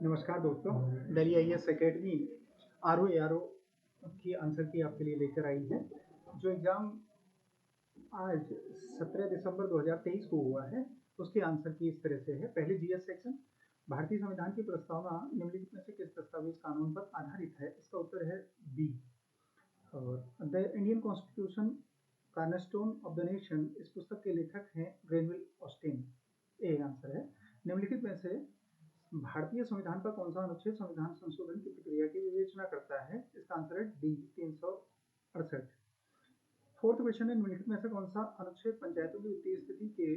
नमस्कार दोस्तों, Delhi IAS academy RO की आंसर की आपके लिए लेकर आई है। जो एग्ज़ाम आज 17 दिसंबर 2023 को हुआ है, उसके आंसर की इस तरह से है। पहले जीएस सेक्शन, भारतीय संविधान की प्रस्तावना निम्नलिखित में से किस दस्तावेज कानून पर आधारित है? इसका उत्तर है बी। और the Indian constitution cornerstone of the nation, इस पुस्तक के लेखक हैं ग्रेनविल ऑस्टिन। ए आंसर है। निम्नलिखित में से भारतीय संविधान का कौन सा अनुच्छेद संविधान संशोधन की प्रक्रिया की विवेचना करता है? इसका आंसर है डी 368। फोर्थ क्वेश्चन है, निम्नलिखित में से कौन सा अनुच्छेद पंचायतों की वित्तीय स्थिति के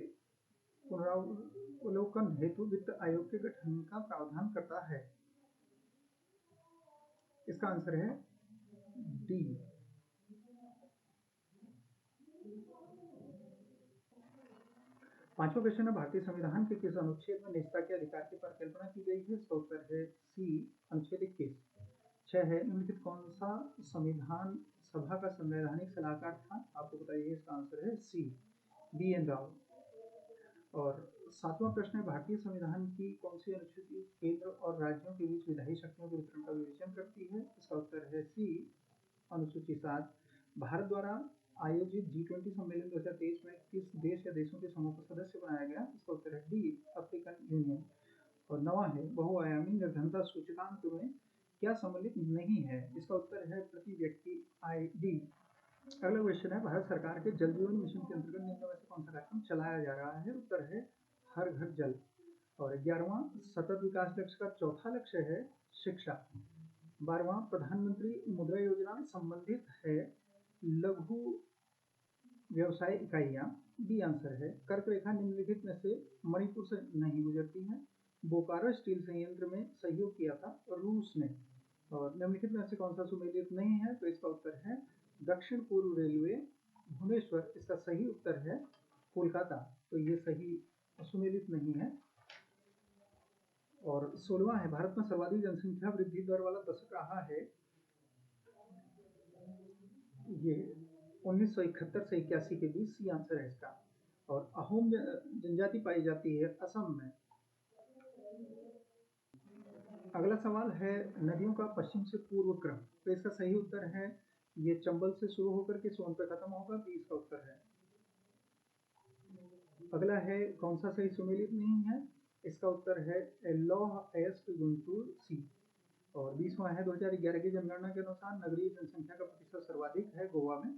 पुनरावलोकन हेतु वित्त आयोग के गठन का प्रावधान करता है? इसका आंसर है डी। पांचवा क्वेश्चन है, भारतीय संविधान के किस अनुच्छेद में निजता के अधिकार की परिकल्पना की गई है? इसका उत्तर है सी, अनुच्छेद 21। 6 है, निम्नलिखित कौन सा संविधान सभा का संवैधानिक सलाहकार था? आपको बताइए, इसका आंसर है सी, बी एन राव। और 7वां प्रश्न है, भारतीय संविधान की कौन सी अनुसूची केंद्र और राज्यों के बीच विधायी शक्तियों के वितरण का विवेचन करती है? इसका उत्तर है सी, अनुसूची 7। भारत द्वारा आयोजित G20 सम्मेलन 2023 में किस देश या देशों के समूह को सदस्य बनाया गया? इसका उत्तर है डी, अफ्रीकन यूनियन। और 9वां है, बहुआयामी निर्धनता सूचकांक में क्या सम्मिलित नहीं है? इसका उत्तर है प्रति व्यक्ति आईडी। अगला क्वेश्चन है, भारत सरकार के जल जीवन मिशन के अंतर्गत निम्न में से कौन सा कार्यक्रम चलाया जा रहा है? उत्तर है हर घर जल। और 11वां, सतत विकास लक्ष्य का चौथा लक्ष्य है शिक्षा। 12वां, प्रधानमंत्री मुद्रा योजना संबंधित है लघु व्यवसाय इकाइयां। बी आंसर है। कर्क रेखा निम्नलिखित में से मणिपुर से नहीं गुजरती है। बोकारो स्टील संयंत्र में सहयोग किया था रूस ने। और निम्नलिखित में से कौन सा सुमेलित नहीं है? तो इसका उत्तर है दक्षिण पूर्व रेलवे भुवनेश्वर। इसका सही उत्तर है कोलकाता, तो ये सही सुमेलित नहीं है। और 16वां है, भारत में सर्वाधिक जनसंख्या वृद्धि दर वाला दशक रहा है ये 1971 से 81 के बीच। सी आंसर है इसका। और अहोम जनजाति पाई जाती है असम में। अगला सवाल है, नदियों का पश्चिम से पूर्व क्रम। तो इसका सही उत्तर है ये चंबल से शुरू होकर के सोन पे खत्म होगा। बी इसका उत्तर है। अगला है, कौन सा सही सुमेलित नहीं है? इसका उत्तर है लॉ एस्ट गुंटूर सी। और 20वां है, 2011 की जनगणना के अनुसार नगरीय जनसंख्या का प्रतिशत सर्वाधिक है गोवा में।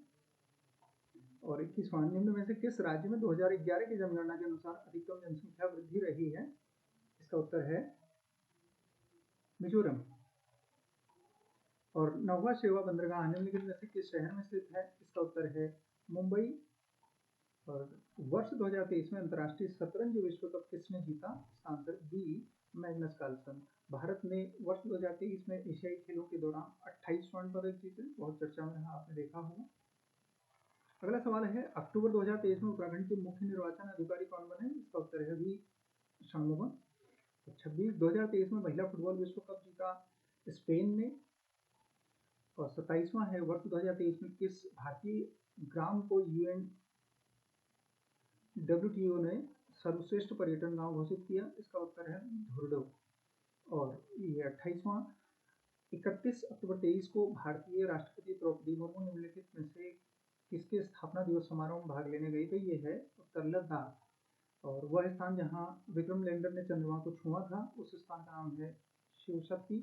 और 21वां, निम्न में से किस राज्य में 2011 की जनगणना के अनुसार अधिकतम जनसंख्या वृद्धि रही है? इसका उत्तर है मिजोरम। और 9वां, सेवा बंदरगाह निम्नलिखित में से किस शहर में स्थित है? इसका उत्तर है मुंबई। और वर्ष 2023 में अंतर्राष्ट्रीय शतरंज विश्व कप किसने जीता? इसका answer B, Magnus Carlsen. Bharat ने वर्ष 2023 में एशियाई खेलों के दौरान 28 स्वर्ण पदक जीते, बहुत चर्चा में आपने देखा होगा। अगला सवाल है, अक्टूबर 2023 में उत्तराखंड के मुख्य निर्वाचन अधिकारी कौन बने? इसका उत्तर है बी, षणमुगम। 26, 2023 में महिला फुटबॉल विश्व कप जीता स्पेन ने। और 27वां है, वर्ष 2023 में किस भारतीय ग्राम को WTO ने सर्वश्रेष्ठ पर्यटन गांव घोषित किया? इसका उत्तर है धुर्डो। और ये 28वां, 31 अक्टूबर 23 को भारतीय राष्ट्रपति द्रौपदी मुर्मू निम्नलिखित में से किसके स्थापना दिवस समारोह में भाग लेने गई? तो ये है उत्तर लद्दाख। और वह स्थान जहां विक्रम लैंडर ने चंद्रमा को छुआ था, उस स्थान का नाम है शिव शक्ति।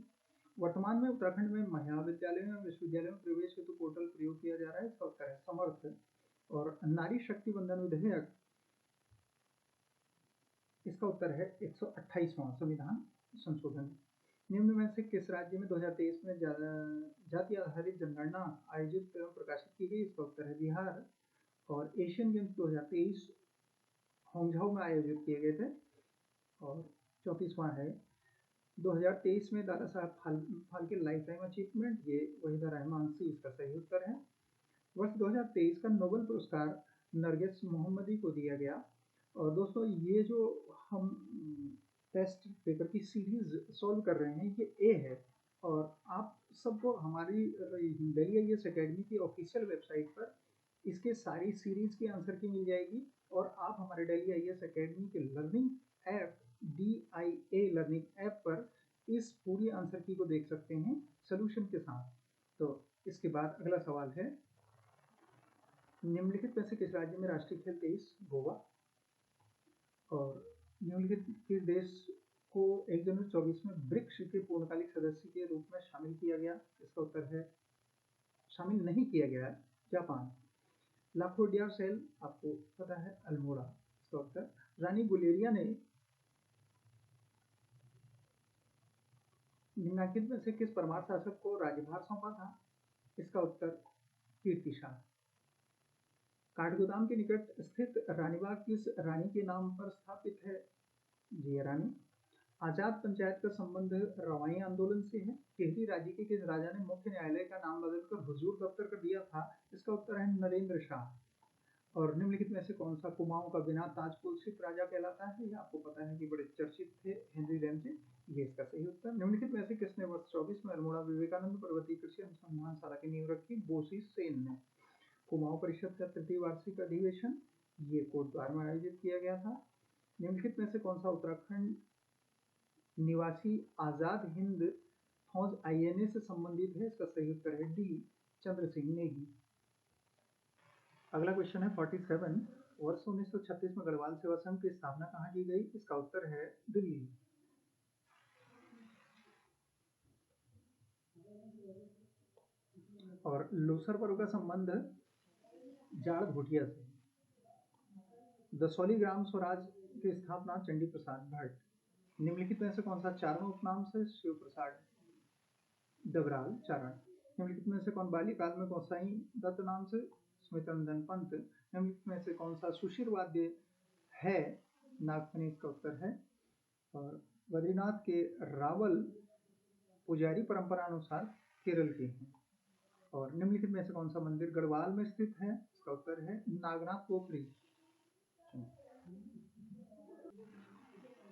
वर्तमान में उत्तराखंड में महाविद्यालयों एवं विश्वविद्यालयों में प्रवेश हेतु पोर्टल प्रयोग किया जा रहा है। इसका उत्तर है समर्थ। और नारी शक्ति वंदन विधेयक, इसका उत्तर है 128वां संविधान संशोधन। निम्न में से किस राज्य में 2023 में जाति आधारित जनगणना आयोजित एवं प्रकाशित की गई? इसका उत्तर है बिहार। और एशियन गेम्स 2023 होंगझाओ में आयोजित किए गए थे। और 34वां है, 2023 में Dada Saheb Phalke life time achievement, ये वहीदा रहमान सी इसका सही उत्तर है। वर्ष 2023 का नोबेल पुरस्कार नरगिस मोहम्मदी को दिया गया। और दोस्तों, ये जो हम टेस्ट पेपर की सीरीज सॉल्व कर रहे हैं, ये ए है। और आप सबको हमारी दिल्ली आईएएस एकेडमी की ऑफिशियल वेबसाइट पर इसके सारी सीरीज की आंसर की मिल जाएगी। और आप हमारे दिल्ली आईएएस एकेडमी के learning app DIA learning app पर इस पूरी आंसर की को देख सकते हैं सोल्यूशन के साथ। तो इसके बाद अगला सवाल है, निम्नलिखित में से किस राज्य में राष्ट्रीय खेल तेईस? गोवा। और निम्नलिखित किस देश को 1 जनवरी 24 में ब्रिक्स के पूर्णकालिक सदस्य के रूप में शामिल किया गया? इसका उत्तर है, शामिल नहीं किया गया, जापान। लाफोर्डिया सेल आपको पता है, अल्मोड़ा। इसका उत्तर, रानी गुलेरिया ने निम्नलिखित में से किस परमार शासक को राज्यभार सौंपा था? इसका उत्तर, कीर्ति शाह। काठगोदाम के निकट स्थित रानीबाग किस रानी के नाम पर स्थापित है? जी रानी। आजाद पंचायत का संबंध रवाई आंदोलन से है। टिहरी राज्य के किस राजा ने मुख्य न्यायालय का नाम बदलकर हुजूर दफ्तर कर दिया था? इसका उत्तर है नरेंद्र शाह। और निम्नलिखित में से कौन सा कुमाऊं का बिना ताजपुर स्थित राजा कहलाता है? ये आपको पता है कि बड़े चर्चित थे, हेनरी रैमसे। ये इसका सही उत्तर। निम्नलिखित में से किसने वर्ष 24 में अल्मोड़ा विवेकानंद पर्वतीय कृषि अनुसंधानशाला की नींव रखी? बोसी सेन ने। कुमाऊं परिषद का तृतीय वार्षिक अधिवेशन ये कोटद्वार में आयोजित किया गया था। निम्नलिखित में से कौन सा उत्तराखंड निवासी आजाद हिंद फौज आईएनए से संबंधित है? इसका सही उत्तर है डी, चंद्र सिंह नेगी। अगला क्वेश्चन है 47, वर्ष 1936 में गढ़वाल सेवा संघ की स्थापना कहाँ की गई? इसका उत्तर है दिल्ली। और लोसर पर्व का संबंध जाड़ घोटिया से। दसौली ग्राम स्वराज की स्थापना चंडी प्रसाद भट्ट। निम्नलिखित में से कौन सा चारण उपनाम से शिव प्रसाद डबराल चारण? निम्नलिखित में से कौन बाल्यकाल में गोसाई दत्त नाम से? स्मितरंजन पंत। निम्नलिखित में से कौन सा सुशिर वाद्य है? नागफनी इसका उत्तर है। और बद्रीनाथ के रावल पुजारी परंपरा अनुसार केरल के हैं। और निम्नलिखित में से कौन सा मंदिर गढ़वाल में स्थित है? इसका उत्तर है नागनाथ पोखरी।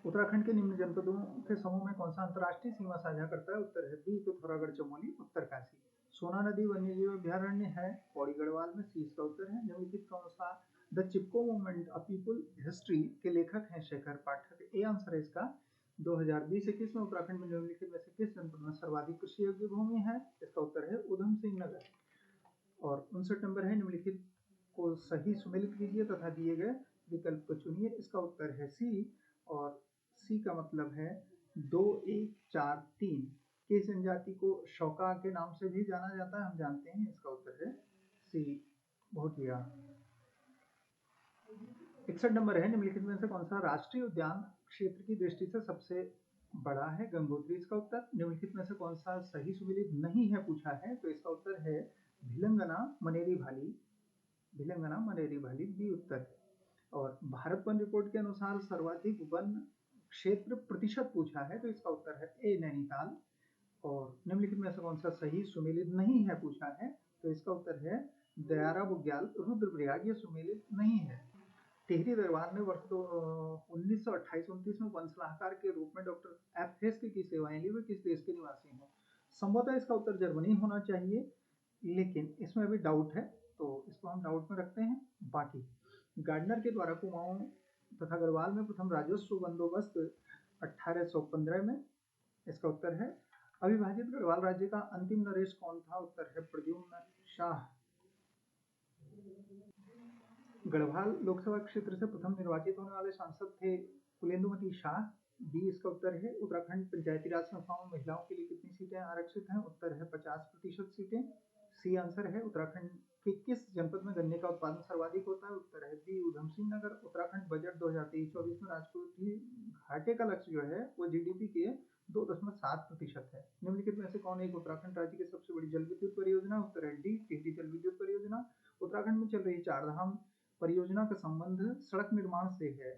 उत्तराखंड के निम्न जनपदों के समूह में कौन सा अंतर्राष्ट्रीय सीमा साझा करता है? उत्तर है बी, पिथौरागढ़ चमोली उत्तरकाशी। सोना नदी वन्यजीव अभ्यारण्य है पौड़ी गढ़वाल में, सी इसका उत्तर है। निम्नलिखित कौन सा the Chipko movement a people history के लेखक हैं? शेखर पाठक। ए आंसर है इसका। 2020-21 में उत्तराखंड में निम्नलिखित में से किस जनपद में सर्वाधिक कृषि योग्य भूमि है? इसका उत्तर है उधम सिंह नगर। और 59 नंबर है, निम्नलिखित को सही सुमेलित कीजिए तथा दिए गए विकल्प को चुनिए। इसका उत्तर है सी, और सी का मतलब है 2 1 4 3। किस जनजाति को शौका के नाम से भी जाना जाता है? हम जानते हैं, इसका उत्तर है सी, भोटिया। 61 नंबर है, निम्नलिखित में से कौन सा राष्ट्रीय उद्यान क्षेत्र की दृष्टि से सबसे बड़ा है? गंगोत्री इसका उत्तर। निम्नलिखित में से कौन सा सही सुमेलित नहीं है पूछा है? तो इसका उत्तर है भिलंगना मनेरी भाली। भिलंगना मनेरी भाली बी उत्तर। और भारत वन रिपोर्ट के अनुसार सर्वाधिक वन क्षेत्र प्रतिशत पूछा है, तो इसका उत्तर है ए, नैनीताल। और निम्नलिखित में से कौन सा सही सुमेलित नहीं है पूछा है? तो इसका उत्तर है दयारा बुग्याल रुद्रप्रयाग। ये सुमेलित नहीं है। टिहरी दरबार में वर्ष 1928-29 में वन सलाहकार के रूप में डॉक्टर एफ हेस्क की सेवाएं ली। वे किस देश के निवासी हैं? संभवतः इसका उत्तर जर्मनी होना चाहिए, लेकिन इसमें अभी डाउट है, तो इसको हम डाउट में रखते हैं। बाकी गार्डनर के द्वारा कुमाऊं तथा गढ़वाल में प्रथम राजस्व बंदोबस्त 1815 में। इसका उत्तर है अविभाजित गढ़वाल राज्य का अंतिम नरेश कौन था? उत्तर है प्रद्युम्न शाह। गढ़वाल लोकसभा क्षेत्र से प्रथम निर्वाचित होने वाले सांसद थे कुलेंदुमती शाह। बी इसका उत्तर है। उत्तराखंड पंचायती राज संस्थाओं में महिलाओं के लिए कितनी सीटें आरक्षित हैं? उत्तर है 50% सीटें। सी आंसर है। उत्तराखंड के किस जनपद में गन्ने का उत्पादन सर्वाधिक होता है? उत्तर है बी, उधम सिंह नगर। उत्तराखंड बजट 2023-24 में राजकोषीय घाटे का लक्ष्य जो है वो जीडीपी के 2.7% है। निम्नलिखित में से कौन एक उत्तराखंड राज्य की सबसे बड़ी जल विद्युत परियोजना? उत्तर है डी, टिहरी जल विद्युत परियोजना। उत्तराखंड में चल रही चारधाम परियोजना का संबंध सड़क निर्माण से है।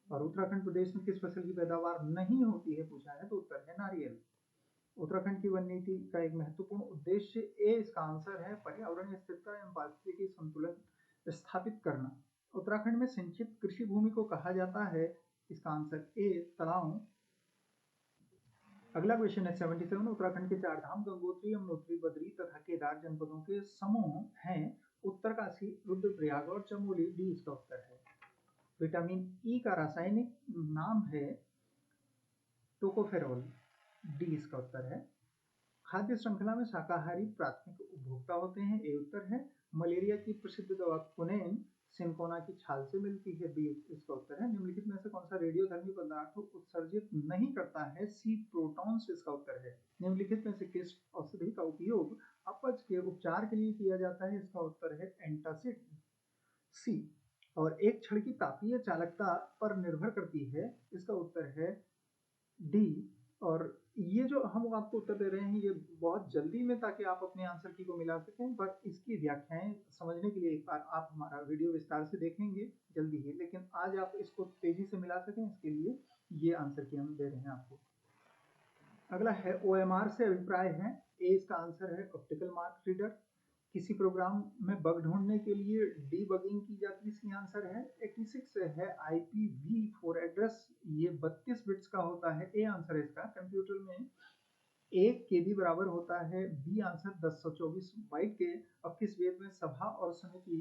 और उत्तराखंड प्रदेश में किस फसल की पैदावार नहीं होती है पूछा है? तो उत्तर है नारियल। उत्तराखंड की वन नीति का एक महत्वपूर्ण उद्देश्य, ए इसका आंसर है, पर्यावरणीय स्थिरता एवं पारिस्थितिकी संतुलन स्थापित करना। उत्तराखंड में सिंचित कृषि भूमि को कहा जाता है? इसका आंसर ए, तलाव। अगला क्वेश्चन है 77, उत्तराखंड के चार धाम गंगोत्री, यमुनोत्री, बद्री तथा केदार जनपदों के समूह हैं उत्तरकाशी, रुद्रप्रयाग और चमोली। डी इसका उत्तर है। विटामिन ई का रासायनिक नाम है टोकोफेरोल। डी इसका उत्तर है। खाद्य श्रृंखला में शाकाहारी प्राथमिक उपभोक्ता होते हैं, ए उत्तर है। मलेरिया की प्रसिद्ध दवा क्विनैन सिनकोना की छाल से मिलती है, बी इसका उत्तर है। निम्नलिखित में से कौन सा रेडियोधर्मी पदार्थ उत्सर्जित नहीं करता है, सी प्रोटॉन्स इसका उत्तर है। निम्नलिखित में से किस औषधि का उपयोग अपच के उपचार के लिए किया जाता है, इसका उत्तर है एंटासिड, सी। और एक क्षण की तापीय चालकता पर निर्भर करती है, इसका उत्तर है डी। और ये जो हम आपको उत्तर दे रहे हैं ये बहुत जल्दी में, ताकि आप अपने आंसर की को मिला सकें, पर इसकी व्याख्याएं समझने के लिए एक बार आप हमारा वीडियो विस्तार से देखेंगे जल्दी ही, लेकिन आज आप इसको तेजी से मिला सकें इसके लिए ये आंसर की हम दे रहे हैं आपको। अगला है OMR से अभिप्राय है, ए इसका आंसर है ऑप्टिकल मार्क रीडर। किसी प्रोग्राम में बग ढूंढने के लिए डीबगिंग की जाती है, सी आंसर है। 86 है IPv4 एड्रेस, ये 32 बिट्स का होता है, ए आंसर है इसका। कंप्यूटर में 1 KB बराबर होता है, बी आंसर 1024 बाइट के। अब किस वेद में सभा और समिति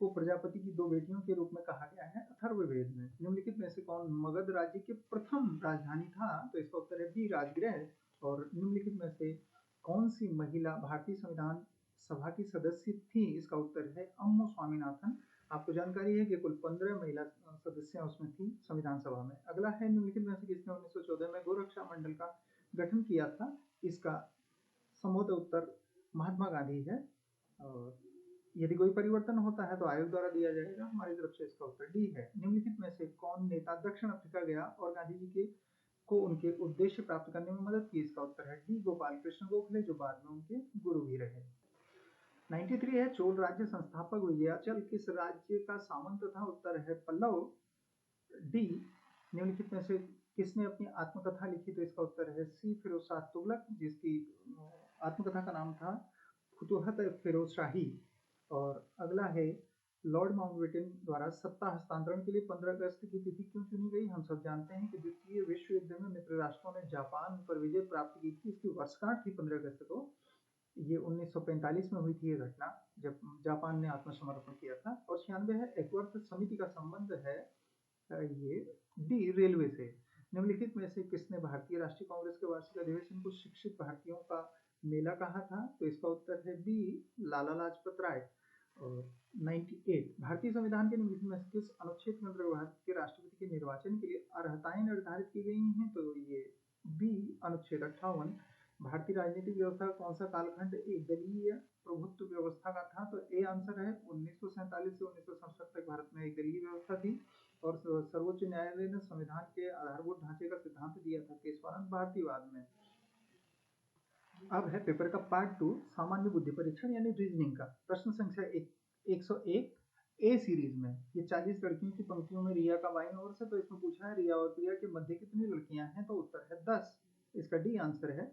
को प्रजापति की दो बेटियों के रूप में कहा गया है, अथर्ववेद में। निम्नलिखित में से कौन मगध राज्य की प्रथम राजधानी था, तो इसका उत्तर है बी राजगृह। और निम्नलिखित में से कौन सी महिला भारतीय संविधान सभा की सदस्य थी, इसका उत्तर है अम्मू स्वामीनाथन। आपको जानकारी है कि कुल 15 महिला सदस्य उसमें थी संविधान सभा में। अगला है, निम्नलिखित में से किसने 1914 में गोरक्षा मंडल का गठन किया था, इसका संभवतः उत्तर महात्मा गांधी है। और यदि कोई परिवर्तन होता है तो आयोग द्वारा दिया जाएगा, हमारी तरफ से इसका उत्तर डी है। निम्नलिखित में से कौन नेता दक्षिण अफ्रीका गया और गांधी जी के को उनके उद्देश्य प्राप्त करने में मदद की, इसका उत्तर है डी गोपाल कृष्ण गोखले, जो बाद में उनके गुरु भी रहे। 93 है, चोल राज्य संस्थापक विजयाचल किस राज्य का सामंत था, उत्तर है पल्लव, डी। निम्नलिखित में से किसने अपनी आत्मकथा लिखी, तो इसका उत्तर है सी फिरोज शाह तुगलक, जिसकी आत्मकथा का नाम था फुतुहत फिरोज शाही। और अगला है, लॉर्ड माउंटबेटन द्वारा सत्ता हस्तांतरण के लिए 15 अगस्त की तिथि क्यों चुनी गई। हम सब जानते हैं कि द्वितीय विश्व युद्ध में मित्र राष्ट्रों ने जापान पर विजय प्राप्त की थी, इसकी वर्षगांठ थी 15 अगस्त को। ये 1945 में हुई थी ये घटना, जब जापान ने आत्मसमर्पण किया था। और 96 है, एकवर्थ समिति का संबंध है ये डी रेलवे से। निम्नलिखित में से किसने भारतीय राष्ट्रीय कांग्रेस के वार्षिक अधिवेशन को शिक्षित भारतीयों का मेला कहा था, तो इसका उत्तर है बी लाला लाजपत राय। और 98 भारतीय संविधान के निम्नलिखित में से किस अनुच्छेद के अंतर्गत भारत के राष्ट्रपति के निर्वाचन के लिए अर्हताएं निर्धारित की गई हैं, तो ये बी अनुच्छेद 58। भारतीय राजनीतिक व्यवस्था का कौन सा कालखंड एक दलीय प्रभुत्व व्यवस्था का था, तो ए आंसर है 1947 से 1967 तक भारत में एक दलीय व्यवस्था थी। और सर्वोच्च न्यायालय ने संविधान के आधारभूत ढांचे का सिद्धांत दिया था केशवानंद भारतीवाद में। अब है पेपर का पार्ट 2, सामान्य बुद्धि परीक्षण यानी रीजनिंग का। प्रश्न संख्या 101 ए सीरीज में ये 40 लड़कियों की पंक्तियों में रिया का बाईं ओर से, तो इसमें पूछा है रिया और प्रिया के मध्य कितनी लड़कियां हैं, तो उत्तर है 10, इसका डी आंसर है।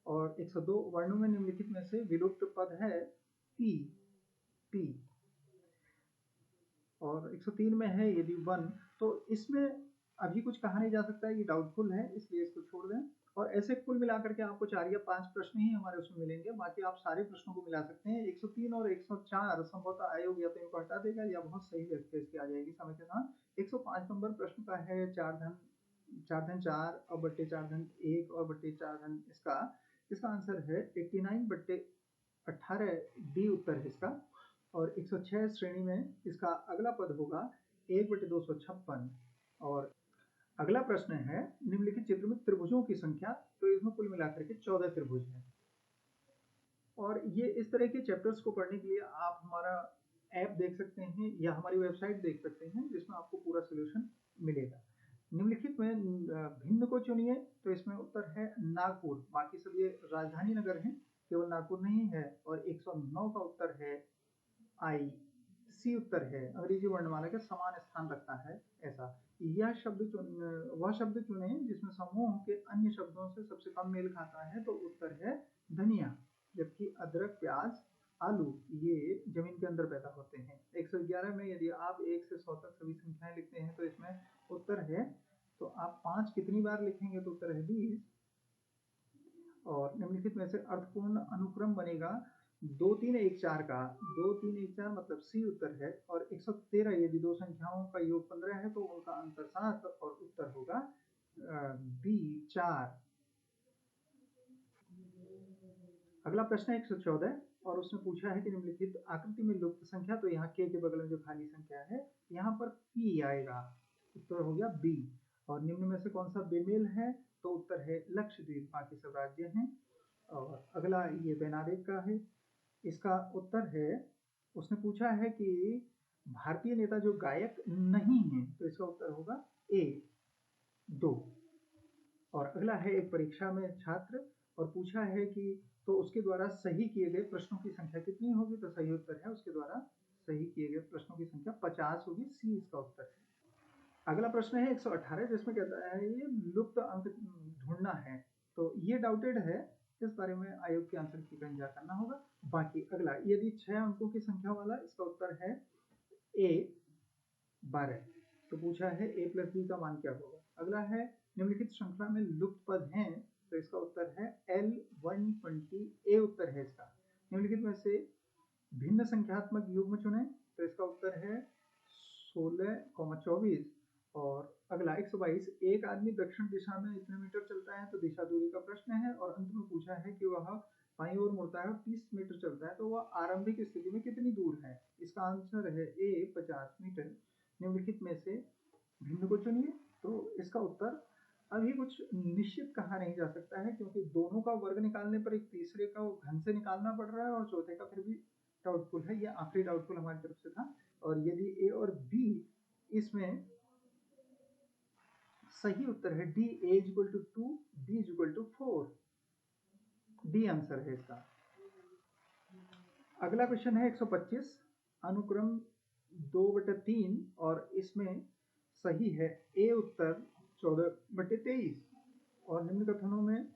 और 102 वर्णों में निम्नलिखित में से विलुप्त पद है पी, पी। और 103 में है यदि वन, तो इसमें अभी कुछ कहा नहीं जा सकता है, ये डाउटफुल है, इसलिए इसको छोड़ दें। और ऐसे कुल मिलाकर के आपको 4 या 5 प्रश्न ही हमारे उसमें मिलेंगे, बाकी आप सारे प्रश्नों को मिला सकते हैं। 103 और 104 संभवतः आयोग या तो इनको हटा देगा या बहुत सही व्यवस्था इसकी आ जाएगी समय के साथ। 105 नंबर प्रश्न का है 4 धन 4 और बट्टे 4 धन 1 और बट्टे 4 धन, इसका आंसर है 89 बट्टे 18, डी उत्तर है इसका। और 106 श्रेणी में इसका अगला पद होगा 1/256। और अगला प्रश्न है, निम्नलिखित चित्र में त्रिभुजों की संख्या, तो इसमें कुल मिलाकर के 14 त्रिभुज हैं। और ये इस तरह के चैप्टर्स को पढ़ने के लिए आप हमारा ऐप देख सकते हैं या हमारी वेबसाइट देख सकते हैं, जिसमें आपको पूरा सोल्यूशन मिलेगा। निम्नलिखित में भिन्न को चुनिए, तो इसमें उत्तर है नागपुर, बाकी सब ये राजधानी नगर हैं, केवल नागपुर नहीं है। और 109 का उत्तर है आई, सी उत्तर है, अंग्रेजी वर्णमाला के समान स्थान रखता है ऐसा। यह शब्द वह शब्द चुने जिसमें समूह के अन्य शब्दों से सबसे कम मेल खाता है, तो उत्तर है धनिया। जबकि अदरक, प्याज, आलू ये जमीन के अंदर पैदा होते हैं। 111 में यदि आप 1 से 100 तक सभी संख्याएं लिखते हैं, तो इसमें उत्तर है, तो आप 5 कितनी बार लिखेंगे, तो उत्तर है 20। और निम्नलिखित में से अर्थपूर्ण अनुक्रम बनेगा 2 3 1 4 का, 2 3 1 4 मतलब सी उत्तर है। और 113 यदि दो संख्याओं का योग 15 है, तो उनका अंतर 7 और उत्तर होगा बी 4। अगला प्रश्न है 114 और उसने पूछा है कि निम्नलिखित आकृति में लुप्त संख्या, तो यहाँ के बगल में जो खाली संख्या है यहाँ पर पी आएगा, उत्तर हो गया बी। और निम्न में से कौन सा बेमेल है, तो उत्तर है लक्षद्वीप, बाकी सब राज्य हैं। और अगला ये बेनारेक का है, इसका उत्तर है, उसने पूछा है कि भारतीय नेता जो गायक नहीं है, तो इसका उत्तर होगा ए 2। और अगला है एक परीक्षा में छात्र और पूछा है कि तो उसके द्वारा सही किए गए प्रश्नों की संख्या कितनी होगी, तो सही उत्तर है उसके द्वारा सही किए गए प्रश्नों की संख्या 50 होगी, सी इसका उत्तर है। अगला प्रश्न है 118 जिसमें कहता है ये लुप्त अंक ढूंढना है, तो ये डाउटेड है, इस बारे में आयोग के आंसर की गंजा करना होगा। बाकी अगला यदि 6 अंकों की संख्या वाला, इसका उत्तर है ए 12। तो पूछा है a प्लस बी का मान क्या होगा। अगला है निम्नलिखित श्रृंखला में लुप्त पद हैं, तो इसका उत्तर है L120, ए उत्तर है इसका। निम्नलिखित में से भिन्न संख्यात्मक युग्म चुने, तो इसका उत्तर है 16,24। और अगला 122, एक आदमी दक्षिण दिशा में इतने मीटर चलता है, तो दिशा दूरी का प्रश्न है। और अंत में पूछा है कि वह बाईं ओर मुड़ता है और 30 मीटर चलता है, तो वह आरंभिक स्थिति में कितनी दूर है। इसका आंसर है ए 50 मीटर। निम्नलिखित में से भिन्न को चुनिए, तो इसका उत्तर अभी कुछ निश्चित कहा नहीं जा सकता है, क्योंकि दोनों का वर्ग निकालने पर एक तीसरे का घन से निकालना पड़ रहा है और चौथे का फिर भी डाउटफुल है। ये आखिरी डाउटफुल हमारी तरफ से था। और यदि ए और बी, इसमें सही उत्तर है D, A equal to 2, B equal to 4, D answer है इसका। अगला क्वेश्चन है 125, अनुक्रम 2/3 और इसमें सही है ए उत्तर 14/23। और निम्न कथनों में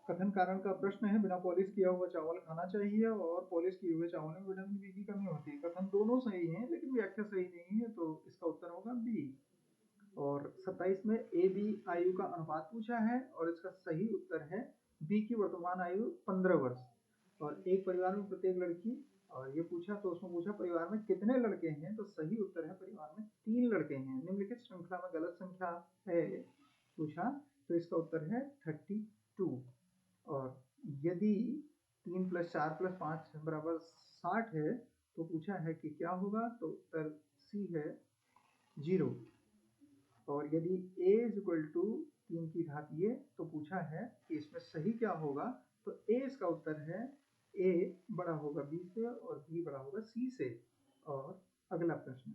कथन कारण का प्रश्न है, बिना पॉलिश किया हुआ चावल खाना चाहिए और पॉलिश किए हुए चावल में विटामिन बी की कमी होती है। कथन दोनों सही हैं लेकिन व्याख्या सही नहीं है, तो इसका उत्तर होगा बी। और 27 में ए बी आयु का अनुपात पूछा है और इसका सही उत्तर है बी की वर्तमान आयु 15 वर्ष। और एक परिवार में प्रत्येक लड़की, और ये पूछा तो उसमें पूछा परिवार में कितने लड़के हैं, तो सही उत्तर है परिवार में 3 लड़के हैं। निम्नलिखित श्रृंखला में गलत संख्या है पूछा, तो इसका उत्तर है 32। और यदि 3 + 4 + 5 बराबर 60 है, तो पूछा है कि क्या होगा, तो उत्तर सी है 0। और यदि a इक्वल टू 3 की घात ये, तो पूछा है कि इसमें सही क्या होगा, तो a इसका उत्तर है a बड़ा होगा b से और b बड़ा होगा c से। और अगला प्रश्न,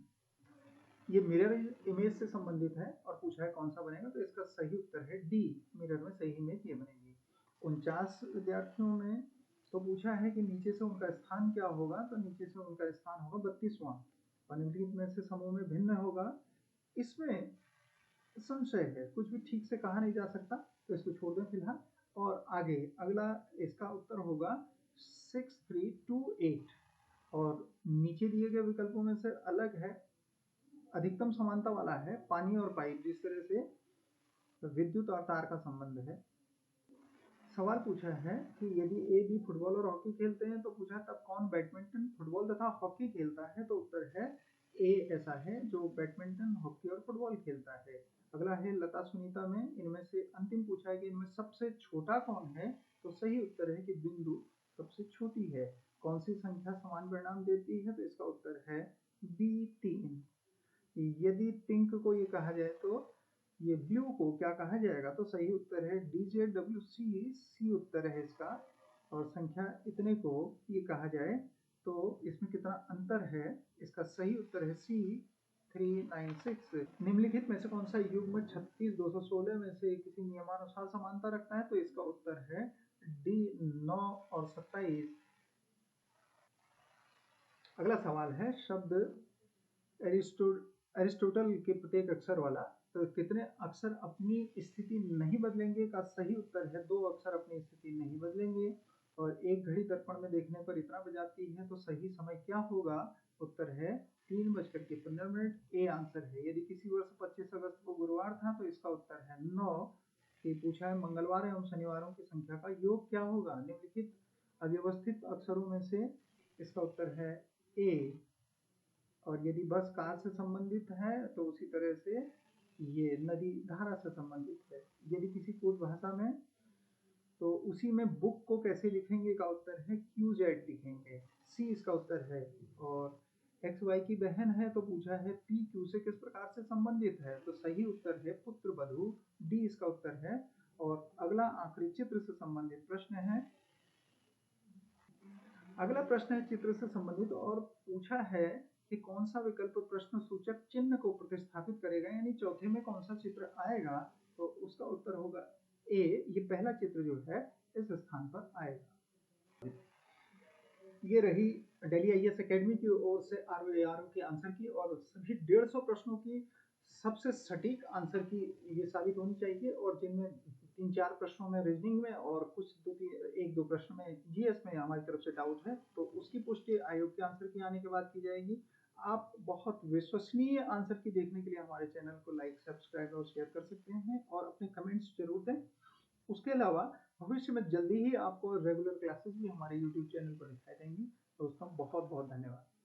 ये मिरर इमेज से संबंधित है और पूछा है कौन सा बनेगा, तो इसका सही उत्तर है डी, मिरर में सही इमेज ये बनेगी। 49 विद्यार्थियों में तो पूछा है कि नीचे से उनका स्थान क्या होगा, तो नीचे से उनका स्थान होगा 32वां। और निम्नलिखित में से समूह में भिन्न होगा, इसमें संशय है, कुछ भी ठीक से कहा नहीं जा सकता, तो इसको छोड़ दें फिलहाल। और आगे अगला इसका उत्तर होगा 6328। और नीचे दिए गए विकल्पों में से अलग है, अधिकतम समानता वाला है पानी और पाइप, जिस तरह से विद्युत और तार का संबंध है। सवाल पूछा है कि यदि ए बी फुटबॉल और हॉकी खेलते हैं, तो पूछा तब कौन बैडमिंटन, फुटबॉल तथा हॉकी खेलता है, तो उत्तर है ए ऐसा है जो बैडमिंटन, हॉकी और फुटबॉल खेलता है। अगला है लता सुनीता में इनमें से अंतिम पूछा है कि इनमें सबसे छोटा कौन है, तो सही उत्तर है कि बिंदु सबसे छोटी है। कौन सी संख्या समान परिणाम देती है, तो इसका उत्तर है बी 3। यदि पिंक को ये कहा जाए तो ये ब्लू को क्या कहा जाएगा, तो सही उत्तर है DZWC, सी उत्तर है इसका। और संख्या इतने को ये कहा जाए तो इसमें कितना अंतर है, इसका सही उत्तर है सी 396। निम्नलिखित में से कौन सा युग्म 36 216 में से किसी नियमानुसार समानता रखता है, तो इसका उत्तर है डी 9 और 27। अगला सवाल है शब्द एरिस्टोटल के प्रत्येक अक्षर वाला, तो कितने अक्षर अपनी स्थिति नहीं बदलेंगे का सही उत्तर है 2 अक्षर अपनी स्थिति नहीं बदलेंगे। और एक घड़ी दर्पण में देखने पर इतना बजाती है, तो सही समय क्या होगा, उत्तर है 3:15। ए आंसर है। यदि किसी वर्ष 25 अगस्त को गुरुवार था, तो इसका उत्तर है 9। ये पूछा है मंगलवार एवं शनिवारों की संख्या का योग क्या होगा। निम्नलिखित अव्यवस्थित अक्षरों में से इसका उत्तर है ए। और यदि बस कार से संबंधित है, तो उसी तरह से ये नदी धारा से संबंधित है। यदि किसी कोड भाषा में तो उसी में बुक को कैसे लिखेंगे का उत्तर है QZ लिखेंगे, सी इसका उत्तर है। और XY की बहन है तो पूछा है PQ से किस प्रकार से संबंधित है, तो सही उत्तर है पुत्र वधू, डी इसका उत्तर है। और अगला आखिरी चित्र से संबंधित प्रश्न है। अगला प्रश्न है चित्र से संबंधित और पूछा है कि कौन सा विकल्प प्रश्न सूचक चिन्ह को प्रतिस्थापित करेगा, यानी चौथे में कौन सा चित्र आएगा, तो उसका उत्तर होगा ए, ये पहला चित्र जो है इस स्थान पर आएगा। ये रही दिल्ली IAS एकेडमी की ओर से ROARO के आंसर की, और सभी 150 प्रश्नों की सबसे सटीक आंसर की ये साबित होनी चाहिए, और जिनमें 3-4 प्रश्नों में रीजनिंग में और कुछ 1-2 प्रश्न में GS में हमारी तरफ से डाउट है, तो उसकी पुष्टि आयोग के आंसर की आने के बाद की जाएगी। आप बहुत विश्वसनीय आंसर की देखने के लिए हमारे चैनल को लाइक, सब्सक्राइब और शेयर कर सकते हैं, और अपने कमेंट्स जरूर दें। उसके अलावा भविष्य में जल्दी ही आपको रेगुलर क्लासेस भी हमारे YouTube चैनल पर दिखाई देंगी। दोस्तों बहुत बहुत धन्यवाद।